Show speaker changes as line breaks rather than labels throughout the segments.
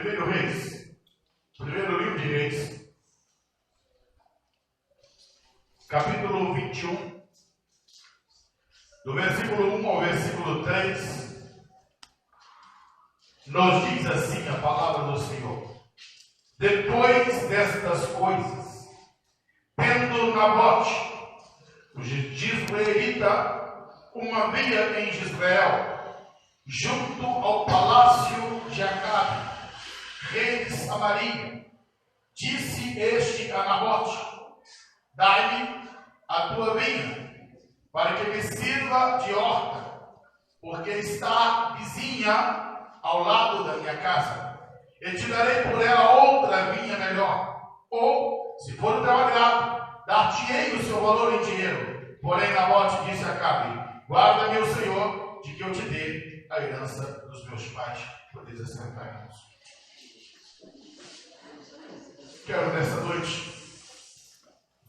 Primeiro Reis, primeiro livro de Reis, capítulo 21, do versículo 1 ao versículo 3, nos diz assim a palavra do Senhor: depois destas coisas, tendo Nabote, o jezreelita, uma via em Jezreel, junto ao palácio de Acabe, rei de Samaria, disse este a Nabote: dai-me a tua vinha, para que me sirva de horta, porque está vizinha ao lado da minha casa. E te darei por ela outra vinha melhor. Ou, se for do teu agrado, dar-te-ei o seu valor em dinheiro. Porém, Nabote disse a Acabe: guarda, meu senhor, de que eu te dê a herança dos meus pais. Podeis assentar, irmãos. Quero nessa noite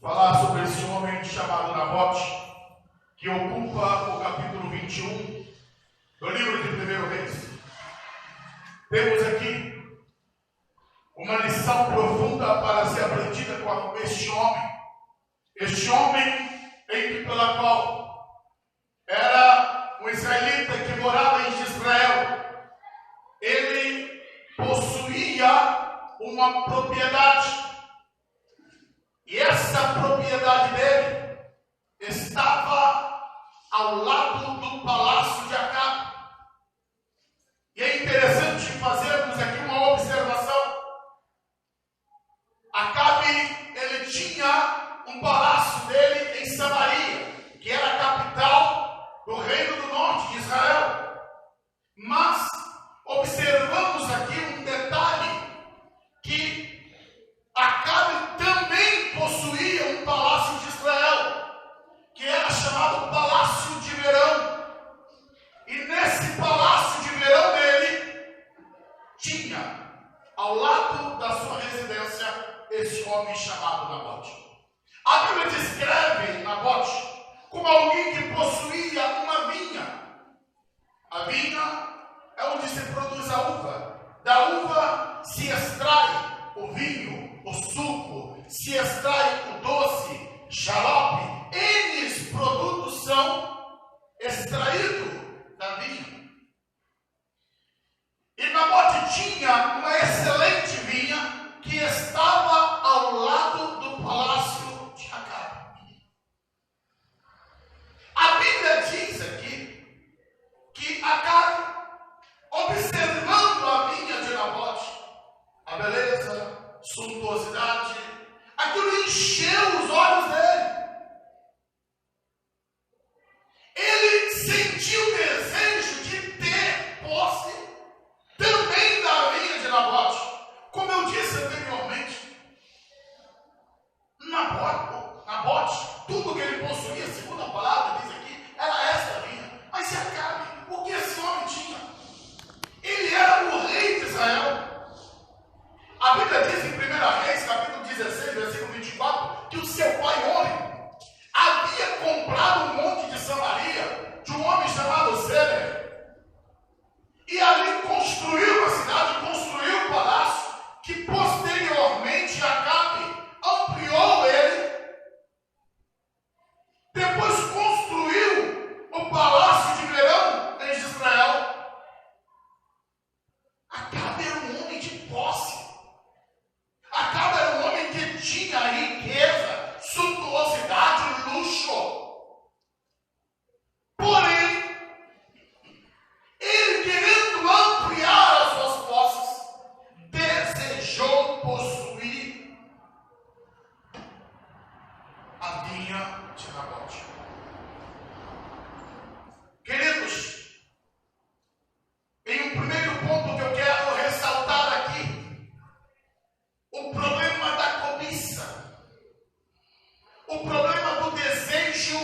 falar sobre esse homem chamado Nabote, que ocupa o capítulo 21 do livro de 1 Reis. Temos aqui uma lição profunda para ser aprendida com este homem pela qual era um israelita que morava em Israel. Ele possuía uma propriedade, e essa propriedade dele estava ao lado do palácio de Acabe. E é interessante fazermos aqui uma observação. Acabe, ele tinha um palácio dele em Samaria, que era a capital do reino do norte de Israel. Mas observamos aqui um detalhe, que Acabe também possuía um palácio de Israel, que era chamado Palácio de Verão. E nesse palácio de verão dele, tinha ao lado da sua residência esse homem chamado Nabote. A Bíblia descreve Nabote como alguém que possuía uma vinha. A vinha é onde se produz a uva. Da uva se extrai o vinho, o suco, se extrai o doce, xarope. N produtos são extraídos da vinha. E Nabote tinha uma excelente vinha que estava ao lado do palácio de Acabe. A Bíblia diz aqui que Acabe, observando a vinha de Nabote, a beleza, suntuosidade, aquilo encheu os olhos dele. Ele sentiu desejo de ter posse também da vinha de Nabote. Como eu disse anteriormente, Nabote, tudo que ele possuía, segundo a palavra diz aqui, era esta vinha. Mas e Acabe? O que esse homem tinha? Ele era o rei de Israel. A Bíblia diz em 1 Reis, capítulo 16, versículo 24, que o seu pai homem havia comprado um monte de Samaria de um homem chamado Seber. E ali construiu a cidade, construiu o palácio, que posteriormente Acabe ampliou ele. Depois construiu o palácio de verão em Israel. Acabe era um homem de posse. Acabe era um homem que tinha riqueza, suntuosidade, luxo. Porém, ele, querendo ampliar as suas posses, desejou possuir a vinha de Nabote. Queridos, em um primeiro ponto que eu quero ressaltar aqui, o problema da cobiça, o problema do desejo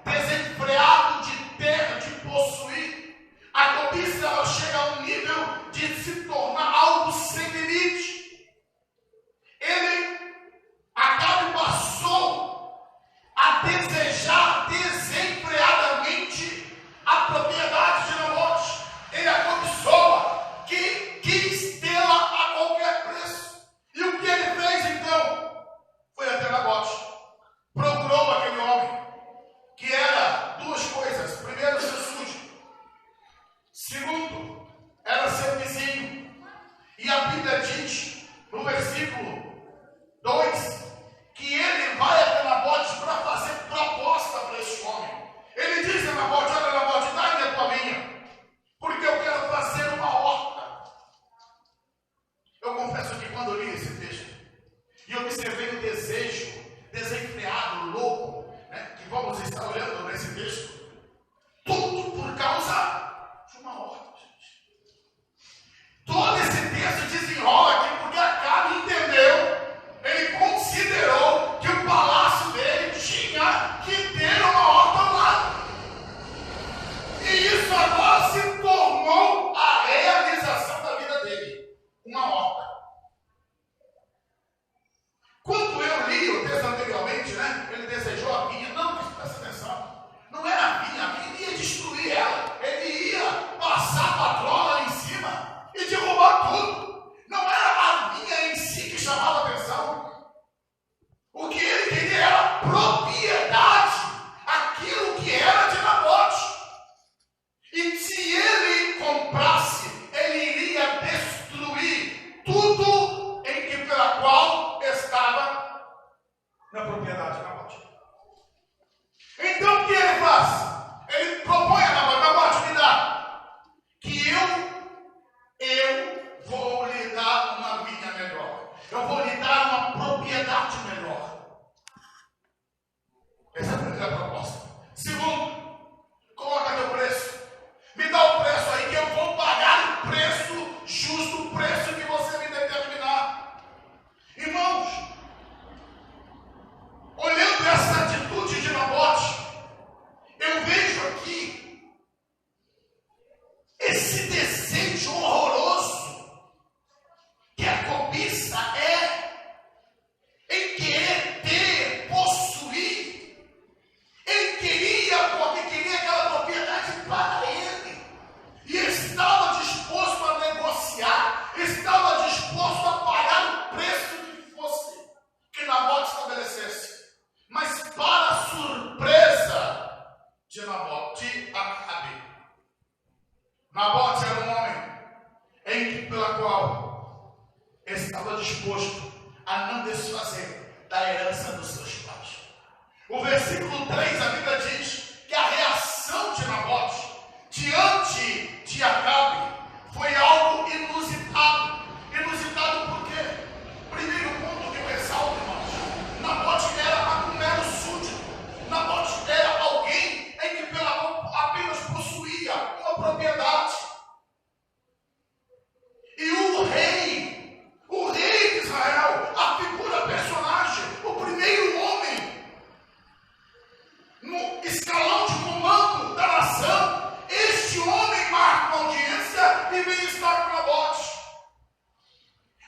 desenfreado de ter, de possuir. A cobiça, ela chega a um nível de se tornar algo sem limite. Acabe passou a desejar desenfreadamente a propriedade de Nabote. Ele a cobiçou, que quis tê-la a Segundo, era seu vizinho. E a Bíblia diz, no versículo 2, que ele vai até Nabote para fazer proposta para esse homem. Ele diz a Nabote: olha, Nabote, dá-me a tua vinha, porque eu quero fazer uma horta. Eu confesso que quando eu li esse texto, e observei o desejo desenfreado, louco, né, que vamos estar olhando nesse texto, tudo por causa de uma horta, gente. Todo esse texto desenrola aqui porque Acabe entendeu, ele considerou que o palácio dele tinha que ter uma horta ao lado. E isso agora se tornou a realização da vida dele, uma horta. Quando eu li o texto anteriormente, né, ele desejou a vinha. Não, mas presta atenção, não era a vinha ia destruir ela, ele ia passar a patroa lá em cima e derrubar tudo. Não era a vinha em si que chamava atenção. O que ele queria era propriedade, aquilo que era de Nabote. E se ele comprasse, ele iria destruir tudo em que pela qual estava na propriedade de Nabote. Então o que ele faz? Ele propõe a Nabote: Nabote, me dá, que eu vou lhe dar uma vinha melhor, eu vou lhe dar uma propriedade melhor. Essa é a primeira proposta. Segundo, coloca teu preço, me dá o preço aí que eu vou pagar o preço justo, o preço que você me determinar. Irmãos, olhando essa atitude de Nabote, eu vejo aqui esse desejo horroroso que a cobiça é, em querer ter, possuir. Ele queria, porque queria aquela propriedade para ele, e estava disposto a negociar, estava disposto a pagar o preço que fosse que Nabote estabelecesse. Mas para a surpresa de Nabote, Acabe, Nabote era um homem em que, pela qual estava disposto a não desfazer da herança dos seus pais. O versículo 3, a Bíblia diz que a reação de Nabote diante de Acabe foi algo inusitado. Inusitado por quê? Primeiro ponto que eu ressalto, irmãos: Nabote era um mero súdito. Nabote era alguém em que pela qual apenas possuía uma propriedade. E o rei de Israel, a figura, personagem, o primeiro homem no escalão de comando da nação, este homem marca uma audiência e vem estar com Nabote.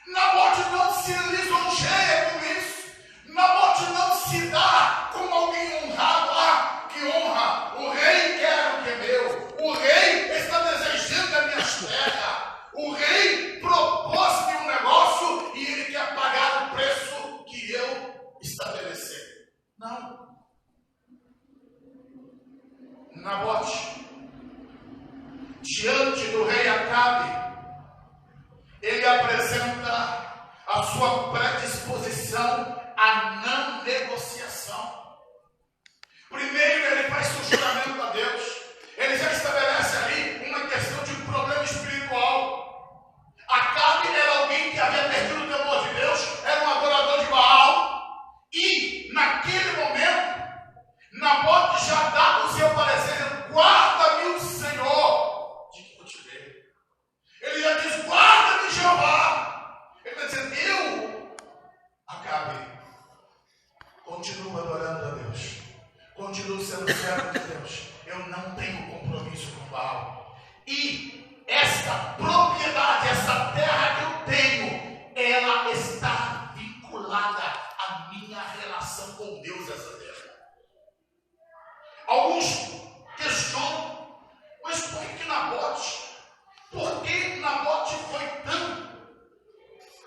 Nabote não se lisonjeia com isso. Nabote não se dá como alguém honrado. Ah, que honra! O rei quer o que é meu. O rei está desejando a minha terra. O rei propôs-me um negócio e ele quer pagar o preço que eu estabelecer. Não. Nabote, diante do rei Acabe, ele apresenta a sua predisposição à não negociação. Primeiro, ele faz seu juramento a Deus. Ele já estabelece ali uma questão de problema espiritual. Acabe era alguém que havia perdido o temor de Deus, era um adorador de Baal, e naquele momento Nabote já dá o seu parecer: guarda-me o Senhor de cativeiro. Ele já diz: guarda-me, Jeová. Ele está dizendo: eu, Acabe, continuo adorando a Deus, continuo sendo servo de Deus, eu não tenho compromisso com Baal. E esta propriedade, essa terra que eu tenho, ela está vinculada à minha relação com Deus, essa terra. Alguns questionam: mas por que Nabote? Por que Nabote foi tão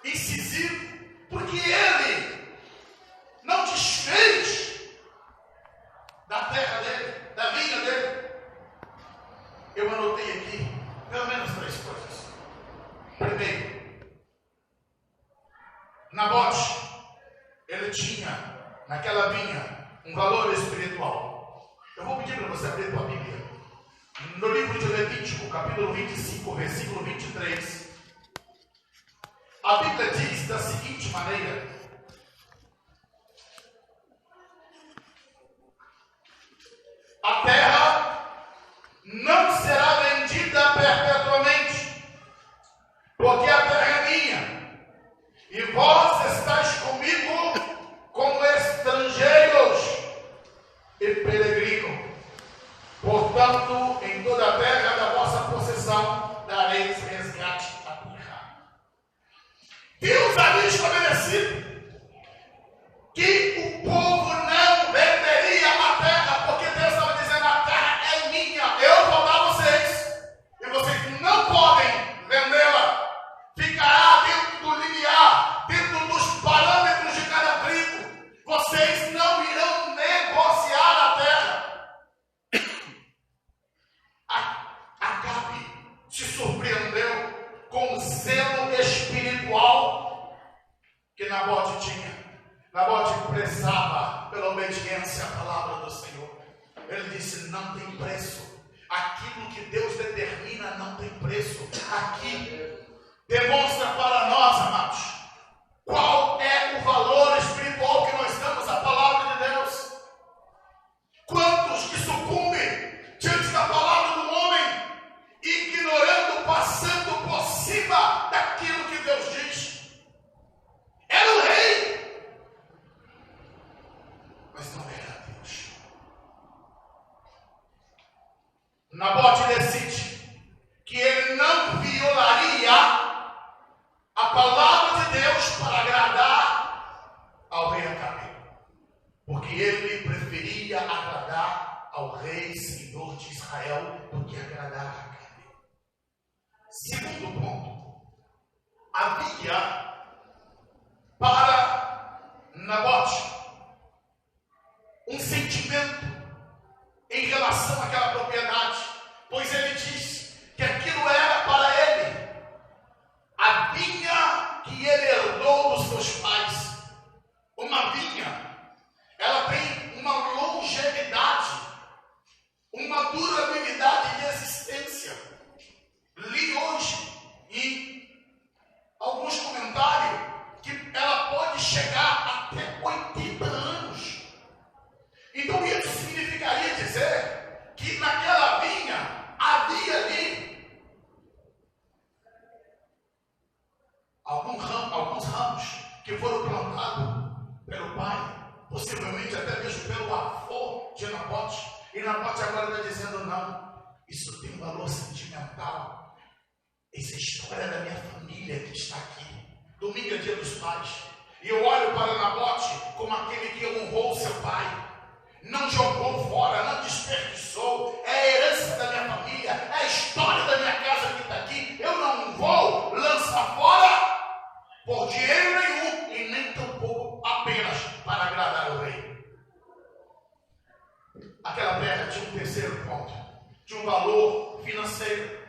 incisivo? Porque ele não desfez da terra dele, da vinha dele. Eu anotei aqui pelo menos 3 coisas. Primeiro, Nabote, ele tinha naquela vinha um valor espiritual. Eu vou pedir para você abrir a tua Bíblia. No livro de Levítico, capítulo 25, versículo 23. A Bíblia diz da seguinte maneira: a terra não será vendida perpetuamente, porque a terra é minha, e vós estáis comigo como estrangeiros e peregrinos. Portanto, em toda a terra da vossa possessão dareis resgate à terra. Deus havia estabelecido que o povo não venderia a terra, porque Deus estava dizendo: a terra é minha, eu vou dar a vocês, e vocês não podem vendê-la. Ficará dentro do limiar, dentro dos parâmetros de cada tribo. Vocês não irão negociar a terra. Acabe se surpreendeu com o zelo espiritual que Nabote tinha. Nabote prezava pela obediência à palavra do Senhor. Ele disse: não tem preço. Aquilo que Deus determina não tem preço. Aqui demonstra para nós, amados, qual é o valor espiritual que nós damos à palavra de Deus. Quantos que sucumbem diante da palavra do homem, ignorando, passando por cima daquilo que Deus diz. Era o rei, mas não era Deus. Nabote decide que ele não violaria a palavra de Deus para agradar ao rei Acabe, porque ele preferia agradar ao rei Senhor de Israel do que agradar a Acabe. Segundo ponto, havia para Nabote um sentimento em relação àquela propriedade, pois ele diz que aquilo era para ele a vinha que ele herdou dos seus pais. Uma vinha, ela tem uma longevidade, uma durabilidade de existência. Li hoje em alguns comentários que ela pode chegar até 80 anos. Então isso significaria dizer que naquela vinha havia ali alguns ramos que foram plantados pelo pai, possivelmente até mesmo pelo avô de Nabote. E Nabote agora está dizendo: não, isso tem um valor sentimental. Essa é a história da minha família que está aqui. Domingo é dia dos pais. E eu olho para Nabote como aquele que honrou seu pai. Não jogou fora, não desperdiçou. É a herança da minha família, é a história da minha casa que está aqui. Eu não vou lançar fora por dinheiro nenhum, e nem tampouco apenas para agradar o rei. Aquela terra tinha um terceiro ponto, tinha um valor financeiro.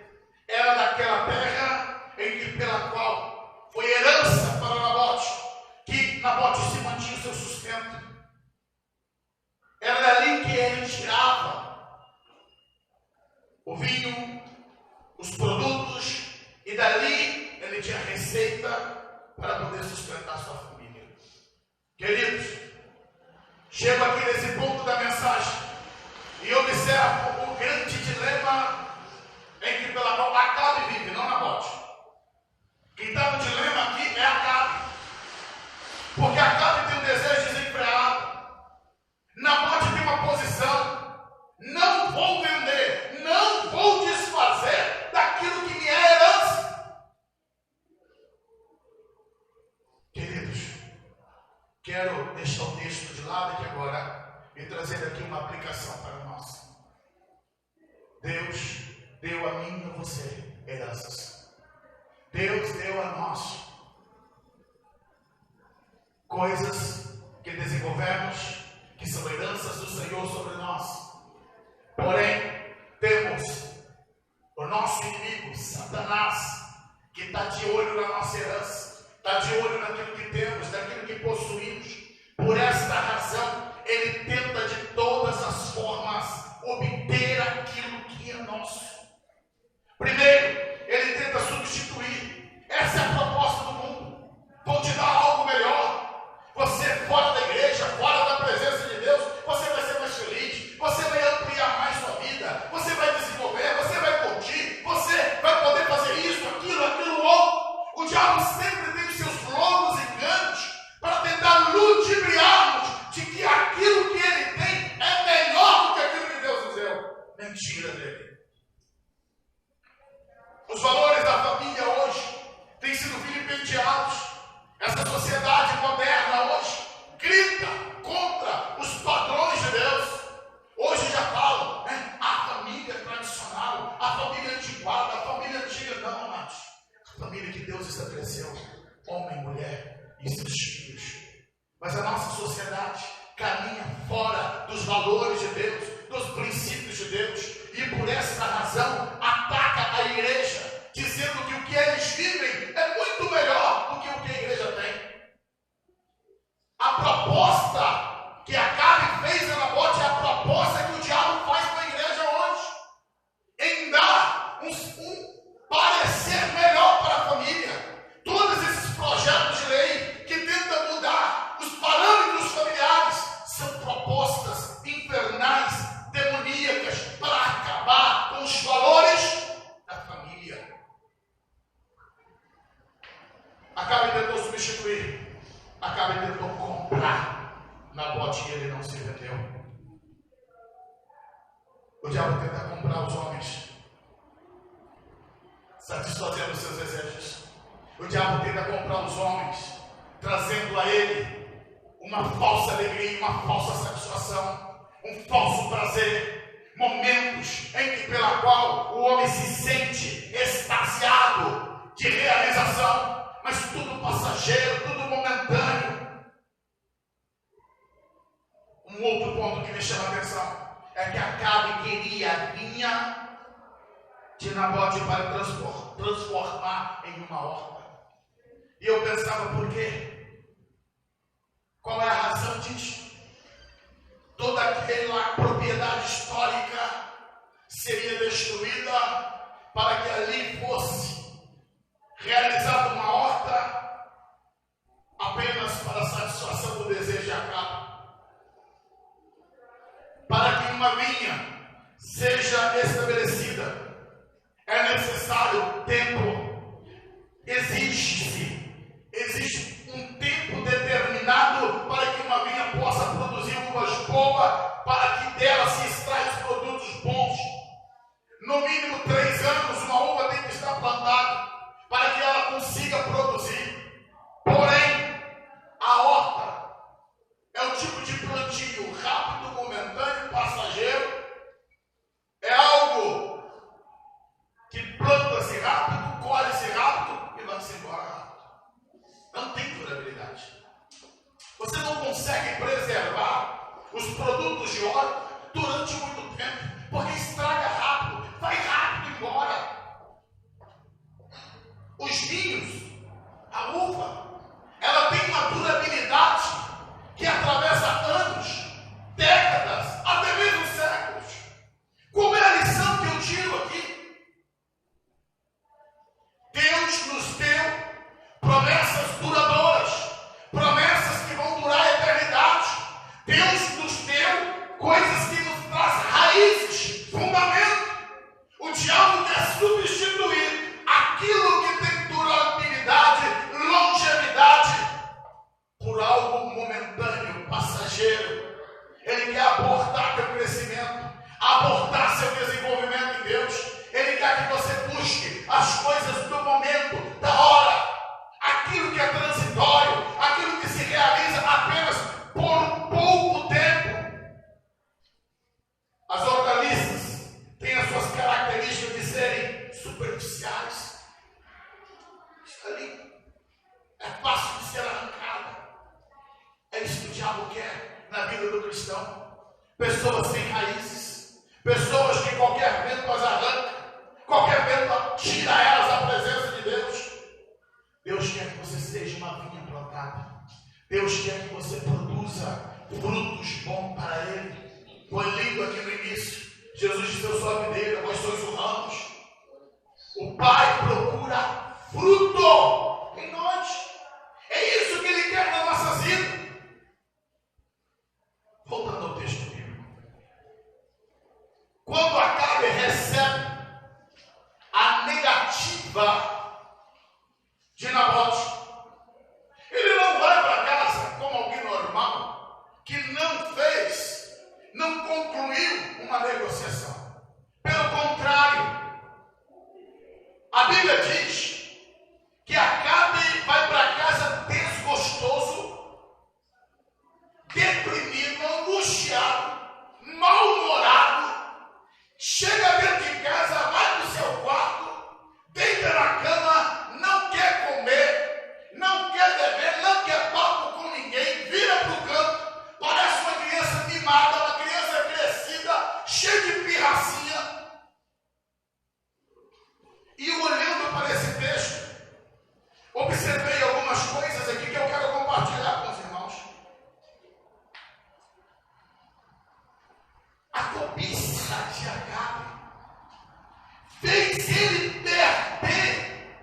Era daquela terra pela qual foi herança para Nabote, que Nabote se mantinha o seu sustento. Era dali que ele tirava o vinho, os produtos, e dali ele tinha receita para poder sustentar sua família. Queridos, chego aqui nesse ponto da mensagem e observo o grande dilema em que pela qual Acabe vive, não Nabote. Quem está no dilema aqui é Acabe, porque Acabe tem um desejo desenfreado. Nabote tem uma posição: não vou vender, não vou desfazer daquilo que me é herança. Queridos, quero deixar o texto de lado aqui agora e trazer aqui uma aplicação para nós. Deus deu a mim e a você heranças. Deus deu a nós coisas que desenvolvemos, que são heranças do Senhor sobre nós. Porém, temos o nosso inimigo, Satanás, que está de olho na nossa herança, está de olho naquilo que temos, naquilo que possuímos. Por esta razão, ele tenta de todas as formas obter aquilo que é nosso. Primeiro, ele tenta substituir. Essa é a proposta do mundo. Vou te dar algo melhor. Você fora da igreja, fora da presença de Deus, você vai ser mais feliz, você vai ampliar mais sua vida, você vai desenvolver, você vai curtir, você vai poder fazer isso, aquilo, outro. O diabo sempre tem os seus longos enganos para tentar ludibriar-nos de que aquilo que ele tem é melhor do que aquilo que Deus nos deu. Mentira dele. Os valores da família hoje têm sido vilipendiados. Essa sociedade moderna hoje grita contra os padrões de Deus. Hoje já falam, né? A família tradicional, a família antiquada, a família antiga. Não, amados. A família que Deus estabeleceu, homem, mulher e seus filhos. Mas a nossa sociedade caminha fora dos valores de Deus, dos princípios de Deus, e por essa razão ataca a igreja, dizendo que o que eles vivem é muito melhor do que o que a igreja tem. A proposta que Acabe fez na Nabote é a proposta que o diabo faz com a igreja hoje, em dar um parecer melhor para a família. Todos esses projetos de lei que tentam mudar os parâmetros familiares são propostas infernais, demoníacas, para acabar com os valores da família. Acabe tentou substituir, Acabe tentou comprar Nabote e ele não se vendeu. O diabo tenta comprar os homens, satisfazendo os seus desejos. O diabo tenta comprar os homens, trazendo a ele uma falsa alegria, uma falsa satisfação, um falso prazer, momentos em que pela qual o homem se sente extasiado de realização, mas tudo passageiro, tudo momentâneo. Um outro ponto que me chama a atenção é que Acabe queria a vinha de Nabote para transformar em uma horta. E eu pensava, por quê? Qual é a razão disso? Toda aquela propriedade histórica seria destruída para que ali fosse realizada uma horta apenas para a satisfação do desejo de Acabe. Para que uma vinha seja estabelecida, é necessário tempo. Existe um tempo determinado para que uma vinha possa produzir uvas boas, para que dela se extraia os produtos bons. No mínimo 3 anos uma uva tem que estar plantada para que ela consiga produzir. Porém, a horta é o tipo de plantio rápido, momentâneo, passageiro. É algo que planta-se rápido, colhe-se rápido e vai-se embora rápido. Não tem durabilidade. Você não consegue preservar os produtos de horta durante muito tempo, porque estraga rápido, vai rápido embora. Os vinhos, a uva, ela tem uma durabilidade que atravessa anos, décadas, até mesmo séculos. Qual é a lição que eu tiro aqui? Deus nos deu promessas duradouras, promessas que vão durar a eternidade. Deus nos deu coisas que nos trazem raízes, fundamento. O diabo quer substituir aquilo que tem durabilidade, longevidade, por algo momentâneo, passageiro. Ele quer abortar teu crescimento, abortar seu desenvolvimento em Deus. Ele quer que você busque as coisas do momento, da hora, aquilo que é transitório, aquilo que se realiza apenas por um pouco tempo. As hortaliças têm as suas características de serem superficiais. Está ali, é fácil de ser arrancada. É isso que o diabo quer na vida do cristão. Pessoas sem raízes, pessoas que qualquer vento as arranca, qualquer vento tira Deus quer que você produza frutos bons para Ele. Foi lindo aqui no início. Jesus disse: eu sou a videira, vós sois os ramos. O Pai procura fruto em nós. É isso que Ele quer na nossa vida. Voltando ao texto bíblico. Quando Acabe recebe a negativa de Nabote, ele não vai para casa como alguém normal, que não concluiu uma negociação. Pelo contrário, a Bíblia diz que Acabe vai para casa desgostoso, deprimido, angustiado, mal-humorado. Chega dentro de casa, vai para o seu quarto, deita na cama, não quer comer, não quer beber, não quer papo com ninguém, vira para o canto, parece uma criança mimada, uma criança crescida, cheia de pirracinha. E olhando para esse texto, observei algumas coisas aqui que eu quero compartilhar com os irmãos. A cobiça de Acabe fez ele perder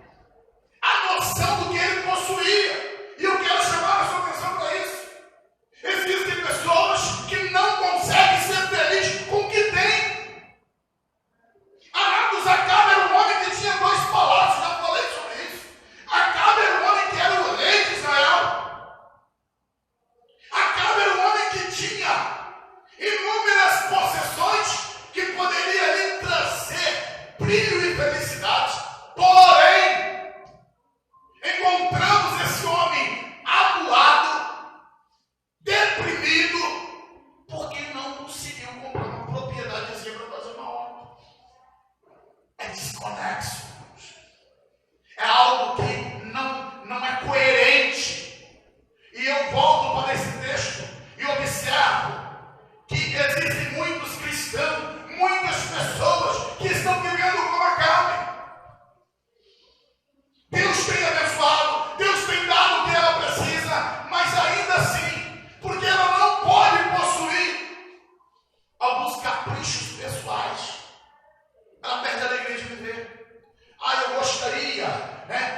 a noção do que ele possuía. E eu quero chamar a sua atenção para isso. Existem pessoas que não conseguem ser felizes com o que têm. Amados, Acabe era um homem que tinha 2 palácios, já falei sobre isso. Acabe era um homem que era o rei de Israel. Acabe era um homem que tinha inúmeras possessões que poderia lhe trazer brilho e felicidade. Porém, encontramos esse homem amuado, deprimido, porque não conseguiu comprar uma propriedadezinha para fazer uma obra. É desconexo. É algo que não é coerente. E eu volto para esse texto e observo que existem muitos cristãos, muitas pessoas que estão vivendo como Acabe. Deus tem abençoado, Deus tem dado o que ela precisa, mas ainda assim, porque ela não pode possuir alguns caprichos pessoais, ela perde a alegria de viver. Eu gostaria,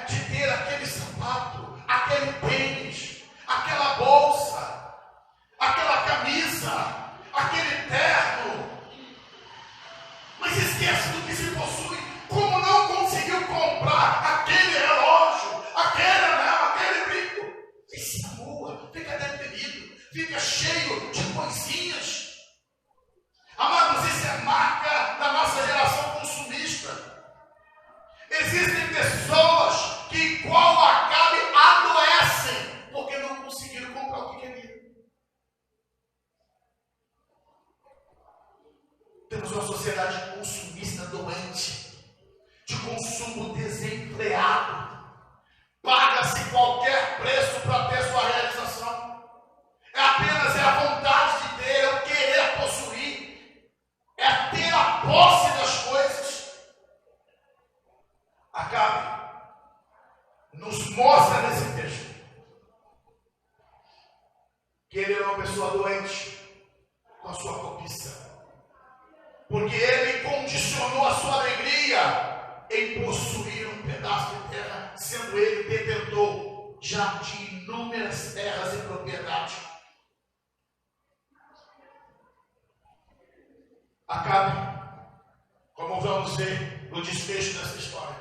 de ter aquele sapato, aquele tênis, aquela bolsa, aquela camisa, aquele terno, mas esquece do que se possui. Como não conseguiu comprar aquele relógio, aquele anel, aquele brinco, e se amua, fica deprimido, fica cheio de coisinhas. Amados, isso é marca da nossa geração consumista. Existem pessoas que, igual Acabe, adoecem porque não conseguiram comprar o que queriam. Temos uma sociedade consumista doente, de consumo desenfreado. Paga-se qualquer preço para ter sua realização. É a vontade de ter, é o querer possuir, é ter a posse das coisas. Acabe nos mostra nesse texto que ele é uma pessoa doente com a sua cobiça. Porque ele condicionou a sua alegria em possuir um pedaço de terra, sendo ele detentor já de inúmeras terras e propriedades. Acabe, como vamos ver no desfecho dessa história,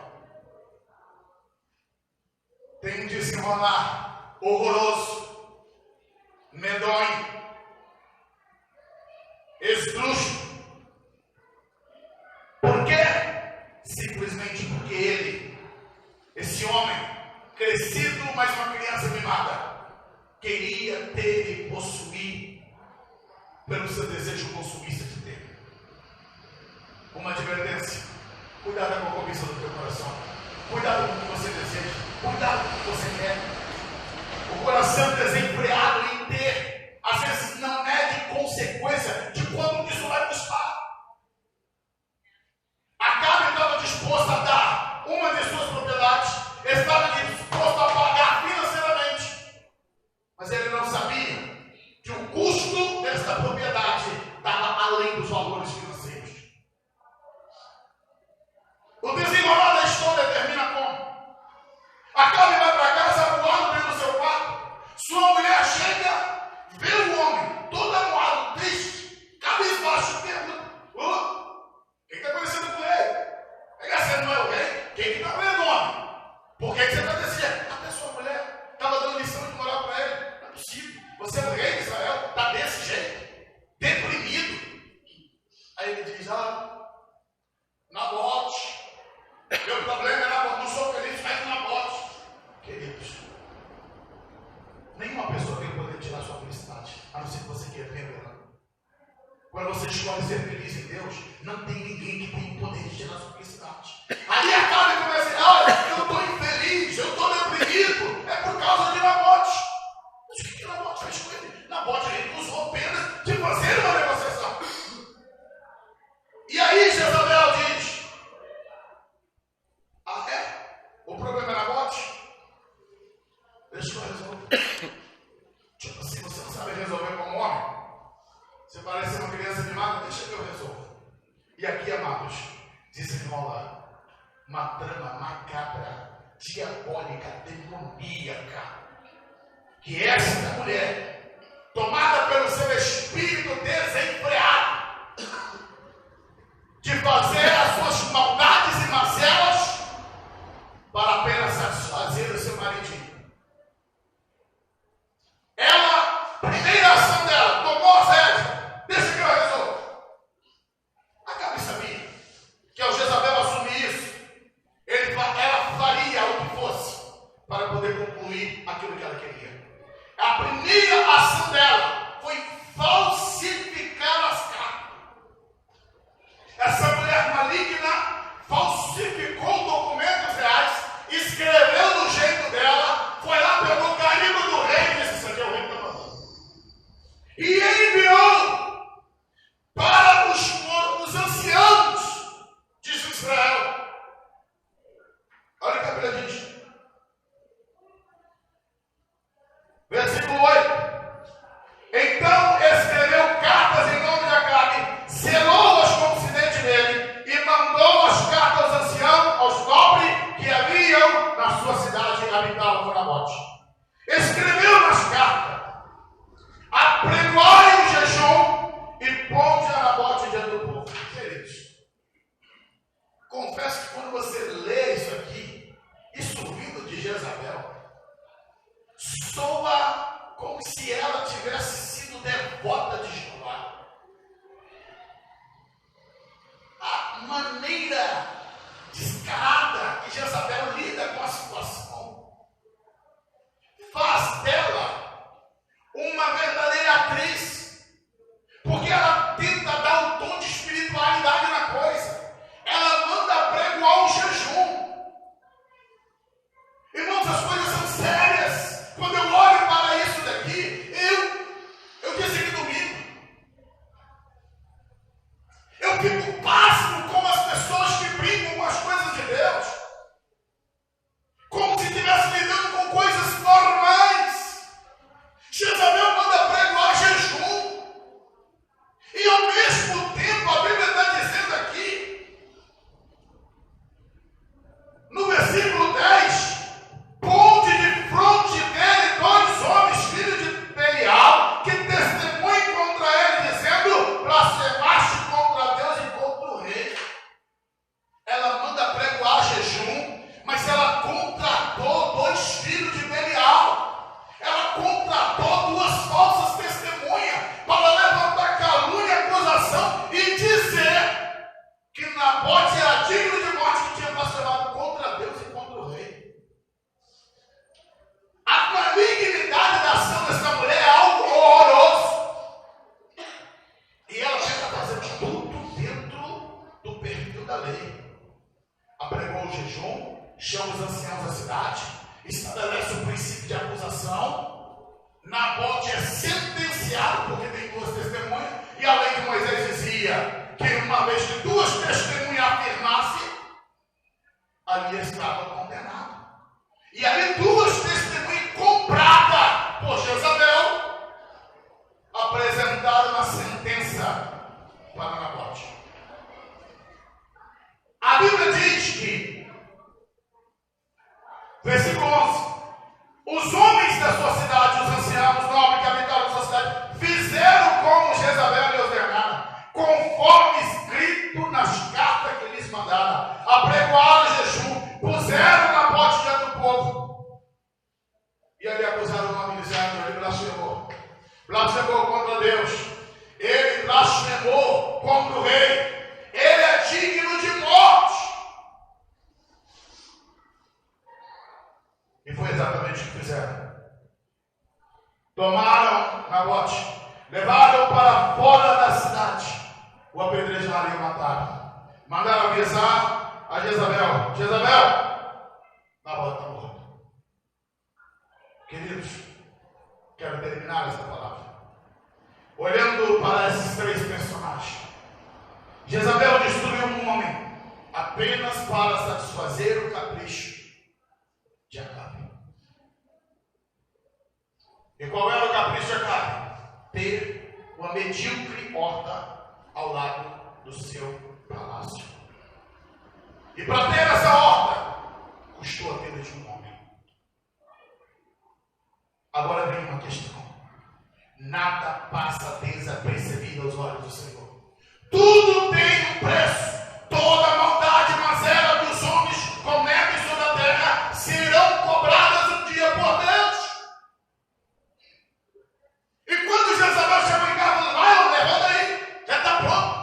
tem um desenrolar horroroso, medonho, esdrúxulo. Por quê? Simplesmente porque ele, esse homem, crescido, mas uma criança mimada, queria ter e possuir pelo seu desejo consumista de ter. Uma advertência: cuidado com a cobiça do teu coração, cuidado com o que você deseja, cuidado com o que você quer. O coração desenfreado em ter, às vezes não mede consequência de quanto isso vai custar. Acabe estava disposto a dar uma de suas propriedades, estava disposto a pagar financeiramente, mas ele Por que você está desse jeito? A sua mulher estava dando lição de moral para ele. Não é possível. Você é o rei de Israel, está desse jeito, deprimido. Aí ele diz, Nabote, meu problema é Nabote, não sou feliz, mas Nabote. Queridos, nenhuma pessoa tem o poder de tirar sua felicidade, a não ser que você queira revelar. Quando você escolhe ser feliz em Deus, não tem ninguém que tem o poder de tirar sua felicidade. Aí acaba e começa a dizer, olha, eu estou infeliz, eu estou deprimido, é por causa de Nabote. Mas o que Nabote fez com ele? Nabote recusou apenas de fazer uma negociação. E aí Jezabel diz, o problema é Nabote? Deixa eu resolver. Tipo assim, você não sabe resolver como homem. Você parece uma criança mimada, deixa que eu resolvo. E aqui, amados, desenrola uma trama macabra, diabólica, demoníaca. Que esta mulher, tomada pelo seu espírito desenfreado, de fazer as suas maldades e mazelas para apenas satisfazer o seu maridinho. Ela, primeira ação dela, tomou a rédea, deixa que eu resolvo. A Gabi sabia que ao Jezabel assumir isso, ela faria o que fosse para poder concluir aquilo que ela queria. A primeira ação dela foi falsificar as cartas. Essa mulher maligna falsificou documentos reais, escreveu do jeito dela, foi lá, pegou o carimbo do rei e disse, isso aqui é o rei que está mandando. E enviou para os anciãos de Israel. Olha o que a Bíblia diz. Versículo 8. Então escreveu cartas em nome de Acabe, selou-as com o ocidente dele e mandou as cartas aos anciãos, aos nobres que haviam na sua cidade e habitavam por Nabote. Escreveu nas cartas, apregoai o jejum e ponde a Nabote diante do povo. Queridos, confesso que quando você lê isso aqui, isso vindo de Jezabel, soa como se ela tivesse sido devota de Jeová. A maneira descarada que Jezabel lida com a situação faz dela uma verdadeira atriz, porque ela tenta dar um tom de espiritualidade na coisa. Ela manda apregoar um jejum. Irmãos, as coisas são sérias. Quando eu olho para isso daqui, eu disse aqui domingo, eu fico pasmo com as pessoas que brincam com as coisas de Deus, como se estivessem lidando com coisas normais. Jezabel manda pregoar jejum, e ao mesmo tempo a Bíblia está dizendo aqui, no versículo 10, ponte de fronte dele 2 homens, filhos de Belial, que testemunhem contra ele, dizendo, blasfemaste contra Deus e contra o rei. Ela manda pregoar jejum, mas ela contratou 2 filhos de Belial. Ela contratou 2 falsas testemunhas para levantar calúnia e acusação e dizer que Nabote era digno de morte, que tinha blasfemado contra Deus e contra o rei. A malignidade da ação dessa mulher é algo horroroso. E ela tenta fazer tudo dentro do perfil da lei. Apregou o jejum, chama os anciãos da cidade, estabelece o princípio de acusação. Nabote é sentenciado porque tem 2 testemunhas. E a lei de Moisés dizia que uma vez que 2 testemunhas afirmassem, ali estava condenado. E ali 2 testemunhas compradas por Jezabel apresentaram uma sentença para Nabote. A Bíblia diz que, versículo 11, os homens da sua cidade, os anciãos, os nobres que habitaram na sua cidade, fizeram como Jezabel lhe ordenara, conforme escrito nas cartas que lhes mandaram. Apregoaram o jejum, puseram Nabote diante do E foi exatamente o que fizeram. Tomaram Nabote, levaram para fora da cidade, o apedrejaram e o mataram. Mandaram avisar a Jezabel: Jezabel, Nabote está morto. Queridos, quero terminar essa palavra olhando para esses três personagens. Jezabel destruiu um homem apenas para satisfazer o capricho de Acabe. E qual era o capricho de Acabe? Ter uma medíocre horta ao lado do seu palácio. E para ter essa horta, custou a vida de um homem. Agora vem uma questão. Nada passa desapercebido aos olhos do Senhor. Tudo tem um preço. Toda maldade, mazela dos homens cometem sobre a terra serão cobradas um dia por Deus. E quando Jezabel chegou em casa, vai, levanta aí, já está pronto.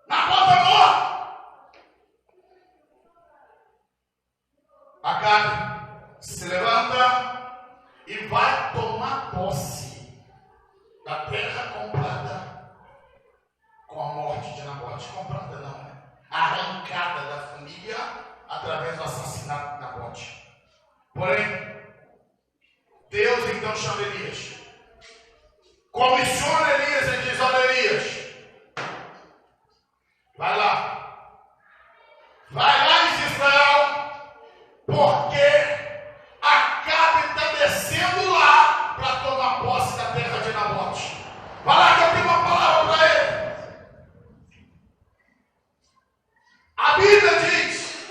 Na porta morta. Acabe se levanta e vai tomar posse da terra comprada com a morte de Nabote. Comprada não, né? Arrancada da família através do assassinato de Nabote. Porém, Deus então chama Elias, comissiona Elias e diz: olha, Elias, vai lá em Israel, porque Acabe está descendo lá para tomar posse da terra de Nabote. Vai lá que eu tenho uma palavra para ele. A Bíblia diz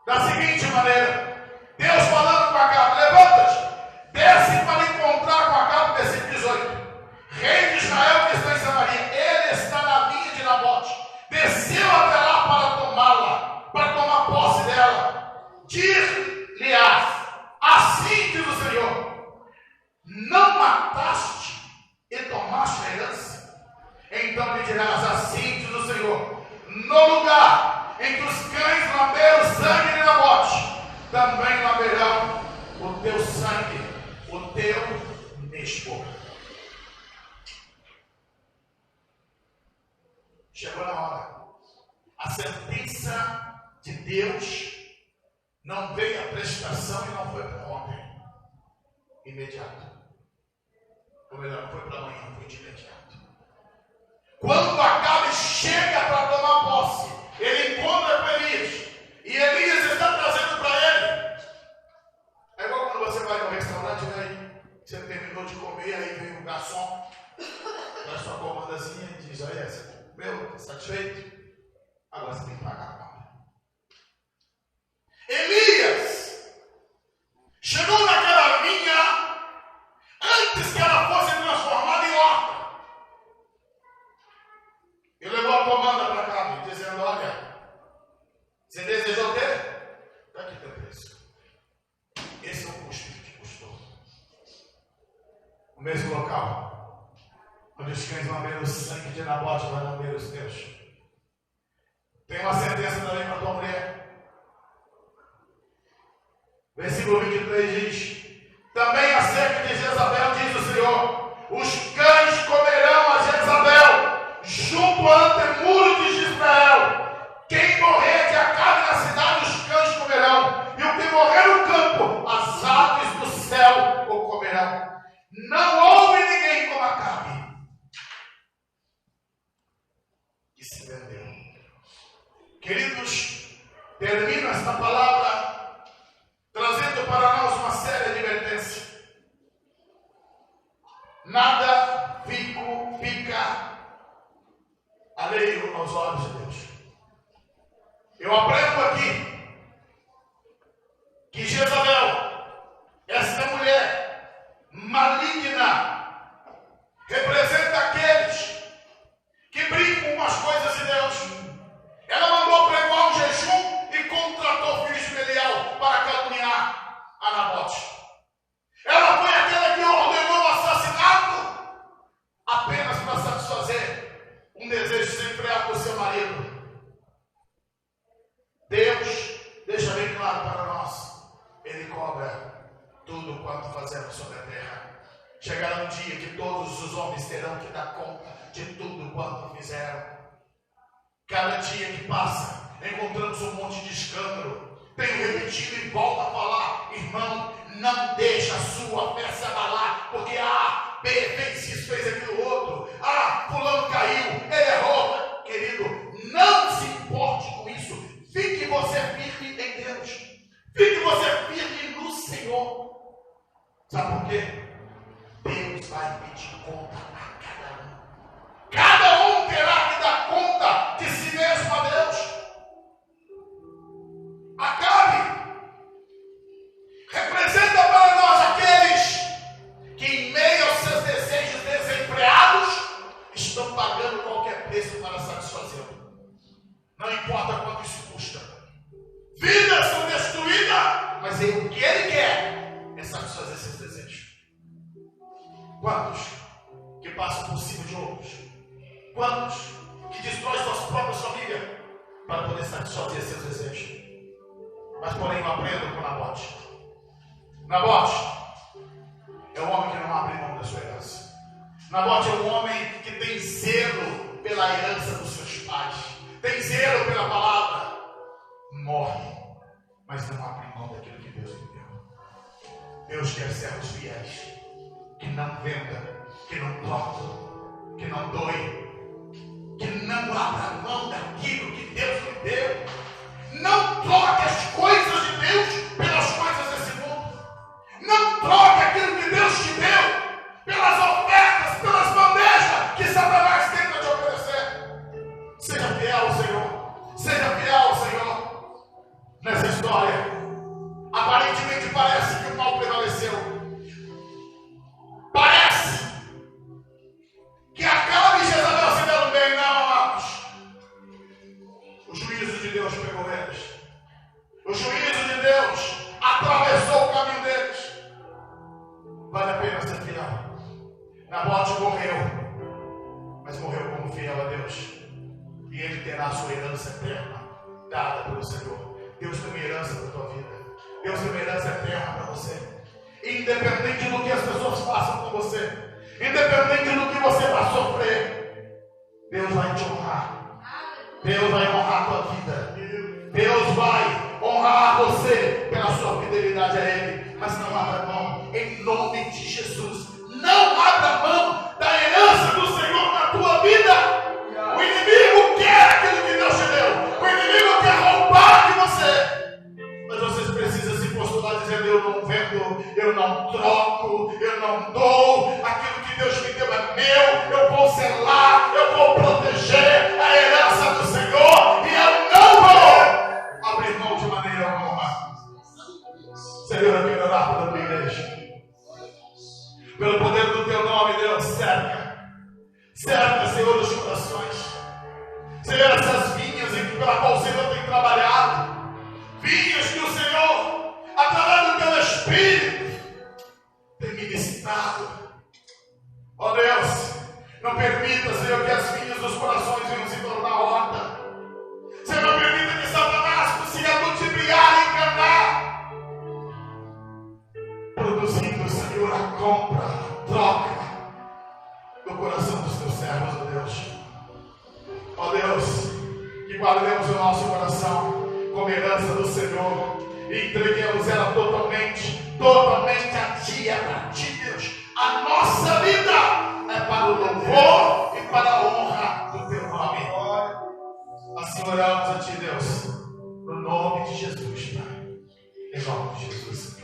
da seguinte maneira: Deus falando com Acabe: levanta-te, desce para encontrar com Acabe, versículo 18, rei de Israel que está em Samaria. Ele está na vinha de Nabote, desceu até lá para tomá-la, para tomar posse dela. Dir-lhe-ás: assim diz o Senhor, não mataste e tomaste a herança? Então lhe dirás: assim diz o Senhor, no lugar em que os cães lamberam o sangue de Nabote, também lamberão o teu sangue, o teu mesmo. Chegou na hora. A sentença de Deus não veio a prestação e não foi para ontem, imediato. Ou melhor, não foi para amanhã, foi de imediato. Quando Acabe chega para tomar posse, ele encontra com Elias, e Elias está trazendo para ele. É igual quando você vai no restaurante, né? Você terminou de comer, aí vem um garçom, dá sua comandazinha e diz: olha, você comeu, satisfeito? Agora você tem que pagar a conta. Elias chegou naquela vinha antes que ela fosse transformada em horta. E levou a comanda para Acabe, dizendo: olha, você desejou ter? Está aqui teu preço. Esse é o custo que te custou. O mesmo local onde os cães lamberam o sangue de Nabote, vai lamber os teus. Tem uma sentença também para tua mulher. Versículo 23 diz: também acerca de Jezabel diz o Senhor: os cães comerão a Jezabel junto ao antemuro de Israel. Quem morrer de Acabe na cidade, os cães comerão, e o que morrer no campo, as aves do céu o comerão. Não houve ninguém como Acabe que se vendeu. Queridos, termino esta palavra trazendo para nós uma séria advertência. Nada fica alheio aos olhos de Deus. Eu aprendo aqui que Jezabel, esta mulher maligna, representa aqueles que brincam com as coisas de Deus. Ela mandou pregoar um jejum e contratou filhos de Belial para caluniar a Nabote. Ela foi aquela que ordenou o assassinato apenas para satisfazer um desejo desenfreado do seu marido. Deus tudo quanto fazemos sobre a terra. Chegará um dia que todos os homens terão que dar conta de tudo quanto fizeram. Cada dia que passa, encontramos um monte de escândalo. Tenho repetido e volto a falar, irmão, não deixa a sua fé se abalar, porque B fez isso, fez aquilo outro, fulano caiu, ele errou. Querido, não se importe com isso. Fique você firme em Deus. Fique você firme no Senhor. Sabe por quê? Deus vai pedir conta a cada um. Cada um terá que dar conta de si mesmo a Deus. Acabe representa para nós aqueles que, em meio aos seus desejos desenfreados, estão pagando qualquer preço para satisfazê-lo. Não importa quanto isso custa. Vidas são destruídas, mas o que ele quer é satisfazer seus desejos. Quantos que passam por cima de outros? Quantos que destroem suas próprias famílias para poder satisfazer seus desejos? Mas porém eu aprendo com Nabote. Nabote é um homem que não abre mão da sua herança. Nabote é um homem que tem zelo pela herança dos seus pais. Tem zelo pela palavra. Morre, mas não abre mão daquilo que Deus lhe deu. Deus quer servos fiéis, que não venda, que não troque, que não doe, que não abra mão daquilo que Deus lhe deu. Não troque as coisas de Deus pelas coisas desse mundo. Não troque aquilo que Deus te deu pelas ofertas, pelas bandejas que Satanás tenta te oferecer. Seja fiel ao Senhor. Seja fiel ao Senhor. Nessa história, aparentemente parece que o mal prevaleceu. Parece que Acabe e Jezabel se deram bem. Não, amados. O juízo de Deus pegou eles. O juízo de Deus atravessou o caminho deles. Vale a pena ser fiel. Nabote morreu, mas morreu como fiel a Deus. E ele terá a sua herança eterna, dada pelo Senhor. Deus tem uma herança para a tua vida. Deus tem uma herança eterna para você. Independente do que as pessoas façam com você, independente do que você vai sofrer, Deus vai te honrar. Deus vai honrar a tua vida. Deus vai honrar você pela sua fidelidade a Ele. Mas não abra mão, em nome de Jesus. Não abra mão da herança do Senhor na tua vida. O inimigo quer aquilo que Deus te deu. O inimigo quer roubar de você. Mas você precisa se postular dizendo: eu não vendo, eu não troco, eu não dou. Aquilo que Deus me deu é meu. Eu vou zelar, eu vou proteger a herança do Senhor. E eu não vou abrir mão de maneira alguma. Senhor, eu quero orar pela tua igreja. Pelo poder do teu nome, Deus, cerca, Senhor, os corações. Senhor, essas vinhas em que pela qual o Senhor tem trabalhado, vinhas que o Senhor, através do teu Espírito, tem ministrado. Ó Deus, não permita, Senhor, que as vinhas dos corações venham se tornar horta. Senhor, não permita que Satanás consiga multiplicar e enganar, produzindo, Senhor, a compra, a troca do coração dos teus servos, ó Deus. Ó Deus, que guardemos o nosso coração como herança do Senhor e entreguemos ela totalmente a Ti, é para Ti, Deus. A nossa vida é para o louvor e para a honra do Teu nome. Assim oramos a Ti, Deus, no nome de Jesus, Pai. Em nome de Jesus.